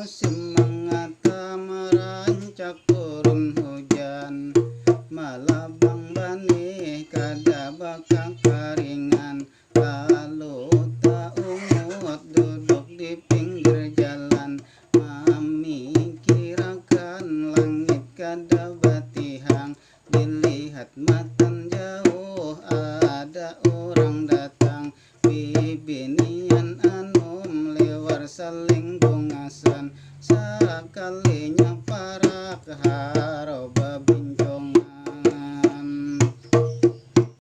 musim mengata merancak turun hujan, malabang bani kada bakal karingan. Lalu tak ungut duduk di pinggir jalan, memikirkan langit kada batihang. Dilihat matan jauh ada orang datang, bibinian anum lewar saling bungasan. Sekalinya parak